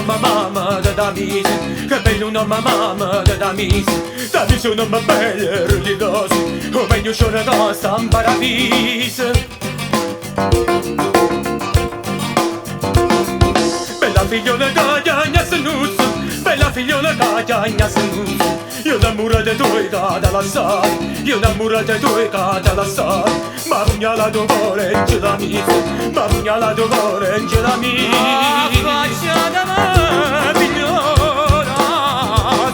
ma mamma da mise, che bello una mamma da mise, da mise una bella rugliosa, o meglio c'è una cosa in paradiso. Bella figliola cagna senuzza, bella figliola cagna senuzza, io innamorata tua da lassare, io innamorata tua da lassare, ma pugnalato cuore in la mise, ma pugnalato cuore in la mise. Faccia da me, figliola,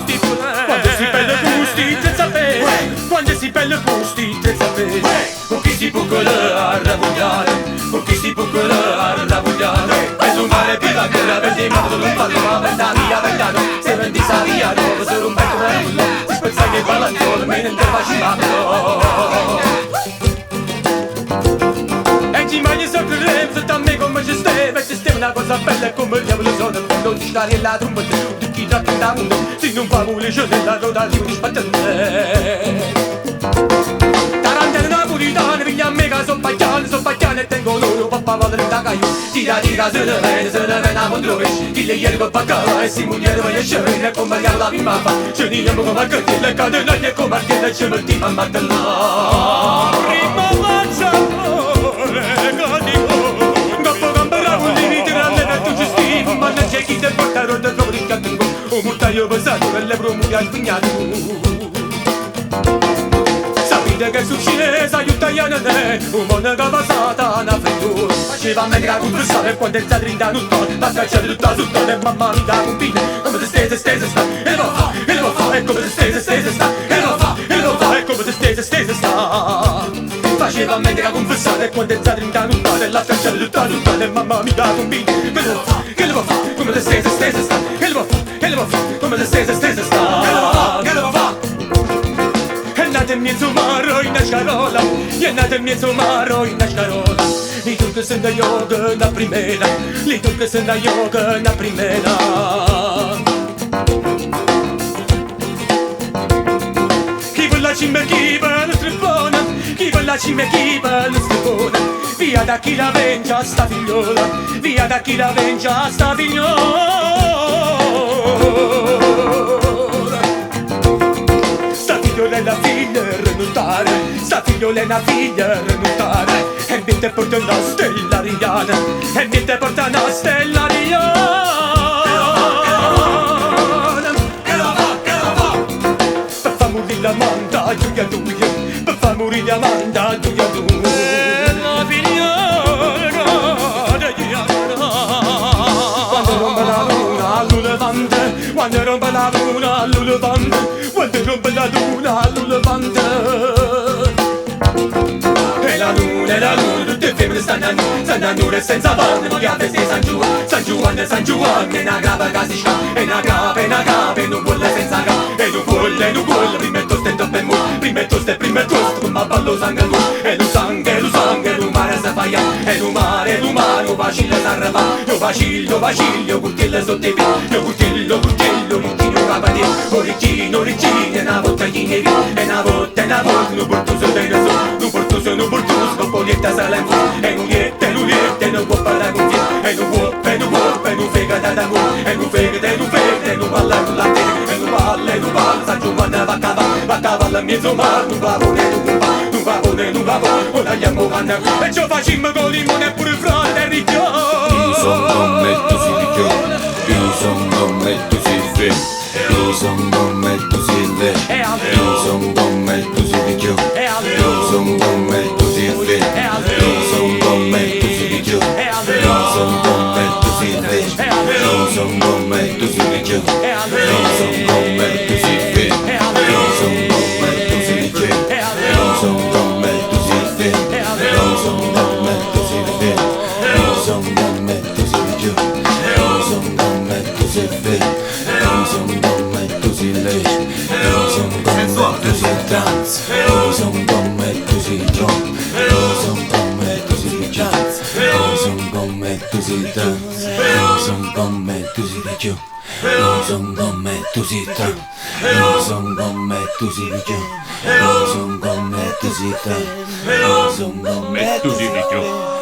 stipula, quando si pelle gusti, te sapere, quando si pelle gusti, te sapere, con chi si può arrabbiare, con chi si può arrabbiare, e su mare più la guerra, vedi ma non parlo, ma via, se vendi sa via, dove se non becco nulla, si spezza che balanzolo, me ne faccio e ci mangi sotto il rem, sotto a me come ci stai, ma ci stai una cosa bella come il diavolo sono, quando ti stare e la tromba, tu chi da da mondo, se non fa mulice nella roda di un spattante. Tarantella napolitana, figlia a me che sono pacchiane e tengo loro, papà madre da caio, tira se ne vede a mondrovesci, chi le ieri per baccala e si mugliere per le scene, come la prima fa, ci andiamo come a cartelle, cadena e come a cartelle, ci mettiamo a martellare. Prima faccia chi te portarono da trovo di cattengo, un mortaio pesato per le promuli al pignato. Sapete che succede, aiuta gli anelli, un mondo che passata una frittura. Faceva a me che la confessare quando è stata rinda non torna, la scaccia tutta e mamma mi dà un pino, come se stesse sta, e lo fa, è come se stesse sta, e lo fa, è come se stesse sta. Faceva a me che la confessare quando è stata rinda non torna, la scaccia tutta e mamma mi dà un pino, che lo fa, come se stesse sta, che lo fa, come se stesse sta, che lo fa. È nato in mezzo maro in una scarola, è nato in mezzo maro in una scarola, li tu che sei da yoga na primera, li tu che sei da yoga na primera. Chi vuole la cima, chi vuole la stripona, chi vuole la cima, chi vuole la stripona, via da chi la vengia sta figliola, via da chi la vengia sta figliola. Sta figliola è la figlia renutare, sta figliola è una figlia renutare, e mi te porta una stella riana, e mi te porta una stella riana. Per fa morire la manda, giuia duia, per fa morire la manda, giuia duia. Quando rompe la luna all'ulevante, quando rompe la luna all'ulevante. E la luna, tutte femmine stanno a nulla senza bande, non chiave se San Giovanni, e una grava che si scappa, e una grava, non vuole senza grava, e non vuole, prima stento per me, prima tosto, come ballo sangue lui, e lo sangue, lo mare si fa, e lo mare, lo vacilla s'arrava, lo vacillo, curtille sotto i piedi, lo curtillo, l'intino capati, origino, e una volta gli nevi, e una volta, non portoso dei reso, non portoso, con polietta salenzo, e non liette, non può parlare con te, e non può, non fega da d'amore, e non fega, non balla con la tele, e non balla, San Giovanni va a cavallo a mezzo mare, non va buono, ora andiamo avanti, e ci facciamo con limone pure fratelli, io son con me, tu si ricchio, io son con me, tu si fe, io son con me, tu si ve, io son con me, tu si ricchio, io son con me, tu si fe, io son con me, tu si ricchio, io son con me, tu si ve, io son con me, tu si ricchio, io son con me, tu si fe, io son con me, tu si ricchio, io son con me, tu si fe, io son con me, tu si fe, io son con me, tu si ricchio, io son con me, tu si fe, io son con me, tu si lei, io son con me, tu si dance, io son con me, tu si drum, io son con me, tu si dance, io son con me, tu si dance, io son con me, tu si ricchio, io son con me, tu si drum, io son con me, tu si ricchio, io son con me, tu si dance, io son con me, tu si ricchio.